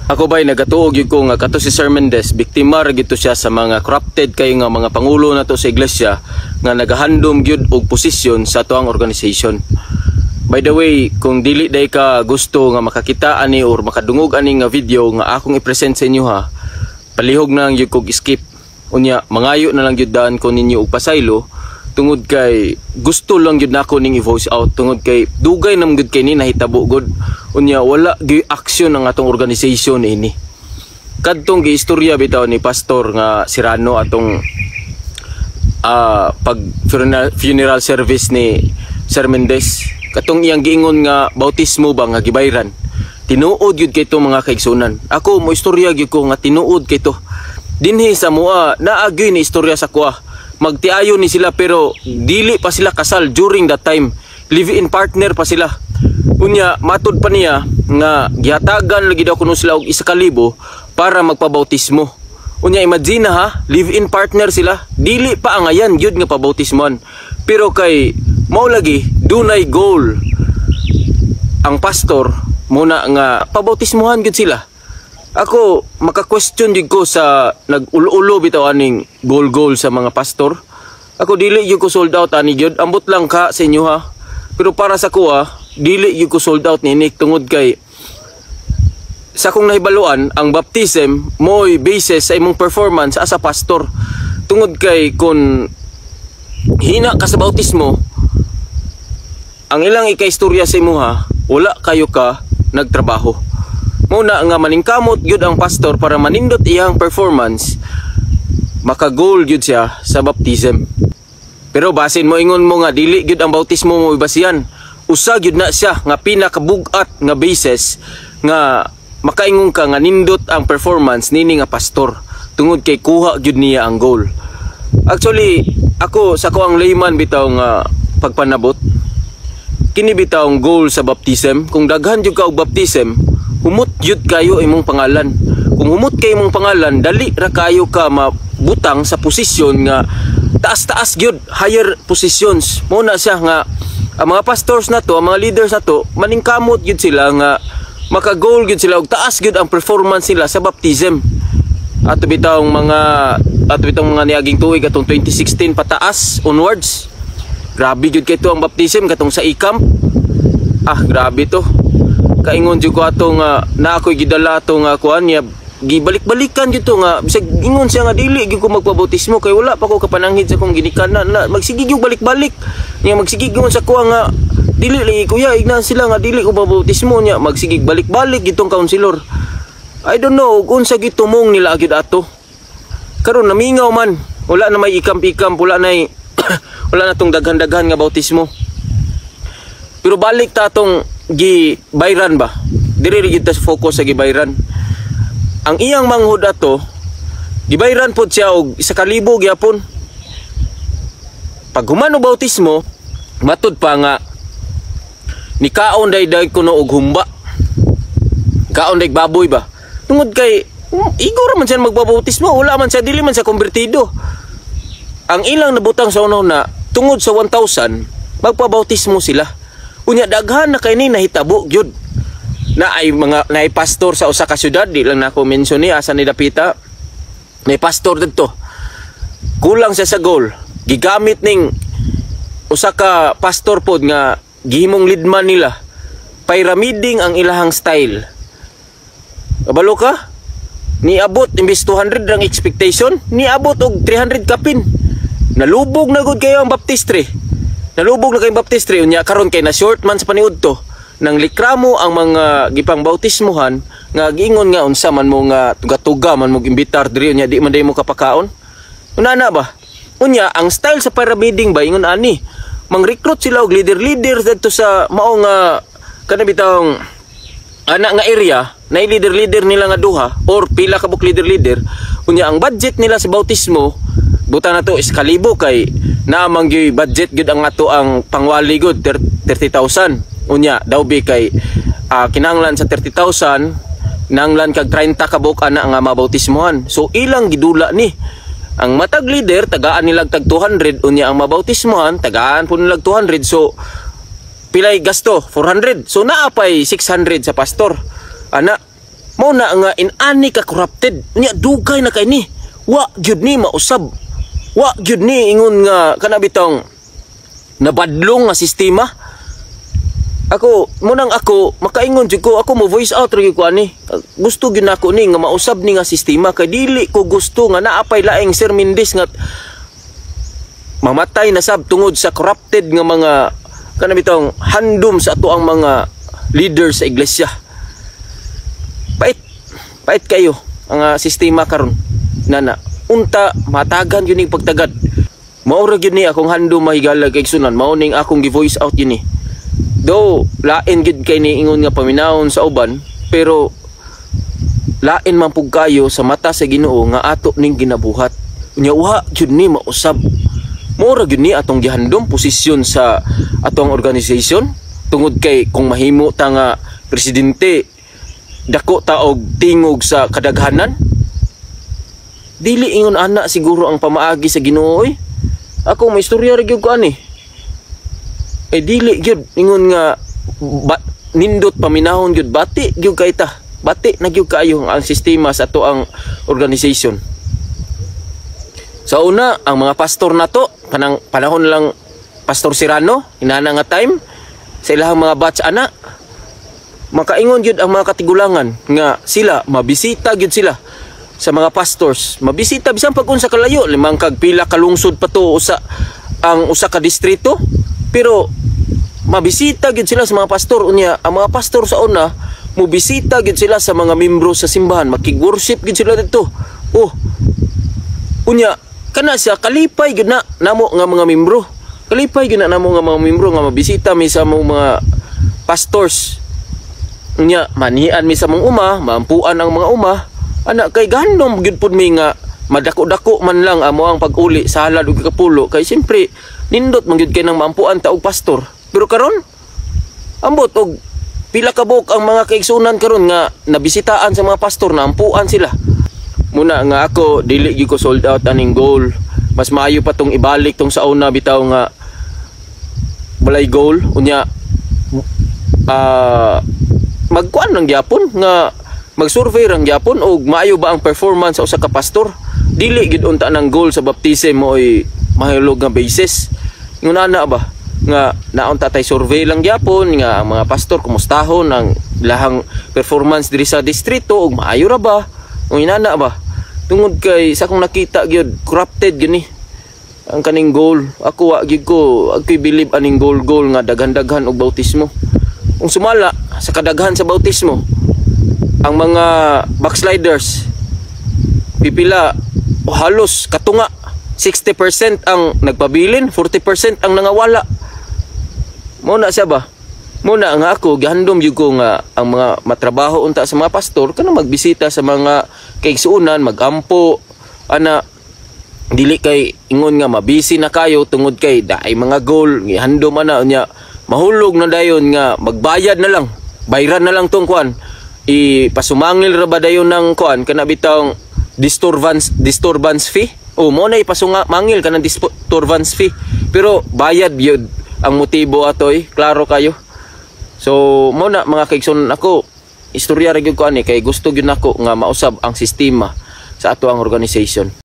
Ako ba'y nagatuog yun ko nga kato si Sir Mendez, biktima ra gito siya sa mga corrupted kay nga mga pangulo na to sa iglesia nga nagahandom gyud og posisyon sa tuang organization. By the way, kung dili day ka gusto nga makakita ani or makadungog ani nga video nga akong i-present sa inyo ha, palihog na lang yun kog skip. Unya, mangayo na lang yun daan ko ninyo og pasaylo, tungod kay gusto lang yun nako ning i-voice out, tungod kay dugay nam gud kay ni nahitabo gud. Unya, wala gyud action ang atong organization ini. Kadtong giistorya bitaw ni Pastor nga Sirano atong pag funeral service ni Sir Mendez. Katong iyang giingon nga bautismo ba nga gibayran. Tinuod gyud kay to mga kaigsunan. Ako mo istorya gyud ko nga tinuod kay to. Dinhi sa mua naagyoy ni istorya sa kuha. Magtiayon ni sila pero dili pa sila kasal during that time. Live-in partner pa sila. Unya matud pa niya nga gihatagan lagi daw kuno sila og 1,000 para magpabautismo. Unya imagine ha, live-in partner sila. Dili pa angayan gyud nga pabautismoan. Pero kay mao lagi dunay goal ang pastor muna nga pabautismuhan gyud sila. Ako maka-question gyud ko sa nag-ulo-ulo bitaw aning goal sa mga pastor. Ako dili gyud ko sold out ani gyud, ambot lang ka sa inyo ha. Pero para sa kuha, dili gyud ko sold out ni tungod kay sa kong nahibaluan ang baptism mo'y basis sa imong performance as a pastor. Tungod kay kun hina ka sa bautismo, ang ilang ikaistorya sa imuha, wala kayo ka nagtrabaho. Muna nga maningkamot gyud ang pastor para manindot iyang performance, maka-goal gyud siya sa baptism. Pero basin mo ingon mo nga dili gyud ang bautismo mo ibasihan. Usa gyud na siya nga pinakabug-at nga basis nga makaingon ka nga nindot ang performance nini nga pastor. Tungod kay kuha gyud niya ang goal. Actually, ako sa ko ang layman bitaw nga pagpanabot, kini bitaw ang goal sa baptism. Kung daghan jud ka og baptism, humot jud kayo imong pangalan. Kung humot kay imong pangalan, dali ra kayo ka mabutang sa posisyon nga taas-taas gyud, higher positions. Mo na siya nga ang mga pastors na to, ang mga leaders na to, maningkamot gyud sila nga maka-goal gyud sila og taas gyud ang performance nila sa baptism. Ato bitong mga niaging tuig atong 2016 pataas onwards. Grabe jud kay to ang baptism katong sa ikamp. Grabe to. Kaingon jud ko atong na ako'y gidala atong kuan niya gibalik-balikan jud to nga bisag ingon siya nga dili gyud ko magpabautismo kay wala pa ko kapananghid sa kong ginikanan na magsigig yung balik-balik. Niya magsigig ingon sa kuha nga dili lagi kuya ignan sila nga dili ko babautismo niya magsigig balik-balik gitong counselor. I don't know kung sa gitumong nila agid ato. Karon namingaw man, wala na may ikamp-ikamp, wala na tong daghan-daghan nga bautismo. Pero balik ta tong gibayran ba? Diri gyud ta focus sa gibayran. Ang iyang manghud ato, gibayran pod siya og 1,000 gyapon. Pag humano bautismo, matud pa nga nikaon day kuno og humba. Kaon day baboy ba? Tungod kay igor man siya magbabautismo, wala man siya, dili man siya konbertido. Ang ilang nabutang sa unaw na tungod sa 1,000 magpabautismo sila. Unya daghan na kay ni nahitabo gyud. Na ay pastor sa usa ka syudad, di lang nako mention ni asa ni dapita. Nay pastor didto. Kulang siya sa goal. Gigamit ning usa ka pastor pod nga gihimong leadman nila. Pyramiding ang ilahang style. Kabalo ka? Niabot imbis 200 ang expectation, niabot og 300 kapin. Nalubog na gud kayo ang baptistry. Nalubog na kay baptistry unya karon kay na short man sa paniud to. Nang likramo ang mga gipang bautismuhan nga giingon nga unsa man mo nga tuga-tuga man mo imbitar diri unya di man day mo kapakaon. Unana ba? Unya ang style sa pyramiding ba ingon ani? Mang-recruit sila og leader dito sa mao nga kana bitawng ana nga area na leader nila nga duha or pila ka buk leader unya ang budget nila sa bautismo buta na to 1,000 kay naamang gyud budget gyud ang ato ang pangwali gud 30,000 unya daw bi kay kinahanglan sa 30,000 nanglan kag 30 ka buk ana nga mabautismohan. So ilang gidula ni ang matag leader tagaan nila tag 200 unya ang mabautismohan tagaan po nila 200. So pilay gasto 400. So naapay 600 sa pastor. Ana Mao na nga inani ka corrupted. Nya dugay na kay ni. Wa gyud ni mausab. Wa gyud ni ingon nga kana bitong nabadlong nga sistema. Ako munang ako makaingon jud ko, ako mo voice out ra gyud ko ani. Gusto gyud nako ni nga mausab ni nga sistema kay dili ko gusto nga naapay laing Sir Mendez nga mamatay na sab tungod sa corrupted nga mga kana bitong handom sa ato ang mga leader sa iglesia. Pait kayo ang sistema karon nana. Unta matagan yun ning pagtagad. Maura gyud ni akong handom mahigala kay sunan. Mao ning akong gi-voice out yun ni. Do lain gid kay ni ingon nga paminawon sa uban, pero lain man pug kayo sa mata sa Ginoo nga ato ning ginabuhat. Unya wa gyud ni mausab. Maura gyud ni atong gihandom posisyon sa atong organisasyon tungod kay kung mahimo ta nga presidente dako ta og tingog sa kadaghanan. Dili ingon ana siguro ang pamaagi sa Ginoo oy. Ako may istorya ra gyud ko ani. Dili gyud ingon nga nindot paminahon gyud bati gyud kay ta. Bati na gyud kaayo ang sistema sa ato ang organisasyon. Sa una, ang mga pastor nato panahon lang Pastor Serrano, inana nga time sa ilahang mga batch ana. Makaingon gyud ang mga katigulangan nga sila mabisita gyud sila sa mga pastors. Mabisita bisan pag unsa kalayo, limang kag pila ka lungsod pa to usa ang usa ka distrito. Pero mabisita gyud sila sa mga pastor. Unya ang mga pastor sa una mobisita gyud sila sa mga membro sa simbahan, makig-worship gyud sila dito. Oh. Unya kana siya kalipay gyud na namo nga mga membro. Kalipay gyud na namo nga mga membro nga mabisita mi sa mga pastors. Unya manian mi sa mga uma, maampuan ang mga uma. Ana kay gandom gyud pud mi nga madako-dako man lang amo ang pag-uli sa halad ug kapulo kay siyempre nindot man gyud kay nang maampuan ta og pastor. Pero karon ambot og pila ka buok ang mga kaigsunan karon nga nabisitaan sa mga pastor na ampuan sila. Muna nga ako dili gyud ko sold out aning goal. Mas maayo pa tong ibalik tong sa una bitaw nga balay goal. Unya magkuan lang gyapon nga mag-survey lang gyapon og maayo ba ang performance sa usa ka pastor. Dili gid unta nang goal sa baptism mo ay mahilog nga basis. Ngun ana ba nga naunta tay survey lang gyapon nga ang mga pastor kumustahon ang lahang performance diri sa distrito og maayo ra ba? O inana ba? Tungod kay sa akong nakita gyud corrupted gyud ni ang kaning goal. Ako wa gyud ko agkoy believe aning goal nga daghan-daghan og bautismo. Kung sumala sa kadaghan sa bautismo ang mga backsliders pipila o halos katunga 60% ang nagpabilin, 40% ang nangawala. Muna siya ba? Muna nga ako gihandom gyud ko nga ang mga matrabaho unta sa mga pastor kana magbisita sa mga kaigsuonan, magampo ana dili kay ingon nga mabisi na kayo tungod kay daay mga goal gihandom ana unya mahulog na dayon nga magbayad na lang. Bayran na lang tong kuan. Ipasumangil ra ba dayon ng kuan kana bitawng disturbance fee? O mo na ipasumangil kana disturbance fee. Pero bayad gyud ang motibo atoy, klaro kayo. So mo na mga kaigsoon ako istorya ra gyud ko ani kay gusto gyud nako nga mausab ang sistema sa ato ang organisasyon.